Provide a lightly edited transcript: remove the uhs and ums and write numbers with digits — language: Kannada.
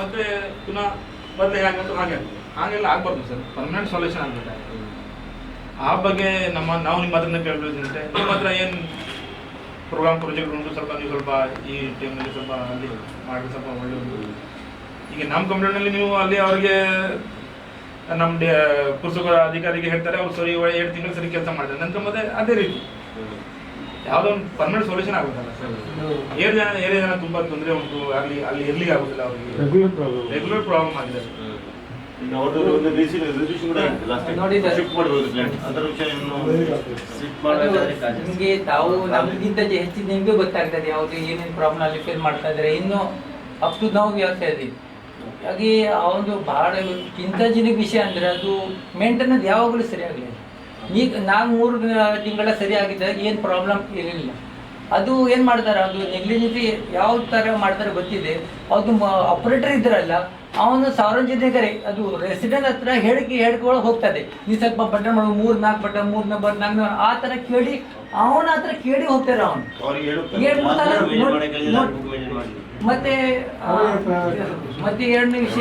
ಮತ್ತೆ ಪುನಃ ಮೊದಲೇ ಹೇಗಾಗ್ತದೆ ಹಾಗೆ ಆಗ್ತದೆ. ಹಾಗೆಲ್ಲ ಆಗ್ಬಾರ್ದು ಸರ್, ಪರ್ಮನೆಂಟ್ ಸೊಲ್ಯೂಷನ್ ಆಗ್ಬೇಕು. ಆ ಬಗ್ಗೆ ನಾವು ನಿಮ್ಮ ಹತ್ರನೇ ಕೇಳಬೇಕಂತೆ, ನಿಮ್ಮ ಹತ್ರ ಏನು ಪ್ರೋಗ್ರಾಮ್ ಪ್ರಾಜೆಕ್ಟ್ ಉಂಟು, ಸ್ವಲ್ಪ ನೀವು ಸ್ವಲ್ಪ ಈ ಟೈಮ್ನಲ್ಲಿ ಸ್ವಲ್ಪ ಅಲ್ಲಿ ಮಾಡಿ ಸ್ವಲ್ಪ ಒಳ್ಳೆಯದು. ಈಗ ನಮ್ಮ ಕಂಪ್ಲೇಂಟ್ನಲ್ಲಿ ನೀವು ಅಲ್ಲಿ ಅವರಿಗೆ ನಮ್ಮ ಪುಸ್ತಕ ಅಧಿಕಾರಿಗೆ ಹೇಳ್ತಾರೆ, ಅವ್ರು ಸರಿ 2 ತಿಂಗಳು ಸರಿ ಕೆಲಸ ಮಾಡ್ತಾರೆ, ನಂತರ ಮತ್ತೆ ಅದೇ ರೀತಿ ಯಾವುದೋ ಒಂದು ಪರ್ಮನೆಂಟ್ ಸೊಲ್ಯೂಷನ್ ಆಗುತ್ತಲ್ಲ ಸರ್. 7 ಜನ ತುಂಬ ತೊಂದರೆ ಉಂಟು, ಅಲ್ಲಿ ಇರ್ಲಿಕ್ಕೆ ಆಗುದಿಲ್ಲ ಅವರಿಗೆ, ರೆಗ್ಯುಲರ್ ಪ್ರಾಬ್ಲಮ್ ಆಗಿದೆ. ನಿಮಗೆ ತಾವು ನಮಗಿಂತ ಹೆಚ್ಚಿನ ನಿಮಗೆ ಗೊತ್ತಾಗ್ತದೆ ಯಾವುದು ಏನೇನು ಪ್ರಾಬ್ಲಮ್ ಅಲ್ಲಿ ಫೇಸ್ ಮಾಡ್ತಾ ಇದ್ದಾರೆ. ಇನ್ನು ಅಪ್ ಟು ನಾವು ವ್ಯವಸ್ಥೆ ಇದೆ. ಹಾಗೆ ಆ ಒಂದು ಬಹಳ ಚಿಂತಾಜನಕ ವಿಷಯ ಅಂದರೆ ಅದು ಮೇಂಟೆನೆನ್ಸ್ ಯಾವಾಗಲೂ ಸರಿಯಾಗಲಿಲ್ಲ. ಈಗ 4-3 ತಿಂಗಳ ಸರಿಯಾಗಿದ್ದಾಗ ಏನು ಪ್ರಾಬ್ಲಮ್ ಇರಲಿಲ್ಲ. ಅದು ಏನು ಮಾಡ್ತಾರೆ, ಅದು ನೆಗ್ಲಿಜಿಟಿ ಯಾವ ಥರ ಮಾಡ್ತಾರೆ ಗೊತ್ತಿದೆ. ಅದು ಆಪರೇಟರ್ ಇದ್ರಲ್ಲ, ಅವನು ಸಾರ್ವಜನಿಕರೇ ಅದು ರೆಸಿಡೆಂಟ್ ಹತ್ರ ಹೇಳಿಕೊಳ್ಳ ಹೋಗ್ತದೆ, ನೀವು ಸ್ವಲ್ಪ ಬಟನ್ ಮಾಡು 3-4 ಬಟನ್ 3 ಆ ಥರ ಕೇಳಿ ಅವನ ಹತ್ರ ಕೇಳಿ ಹೋಗ್ತಾರೆ. ಅವನು ಮತ್ತೆ 2ನೇ ವಿಷಯ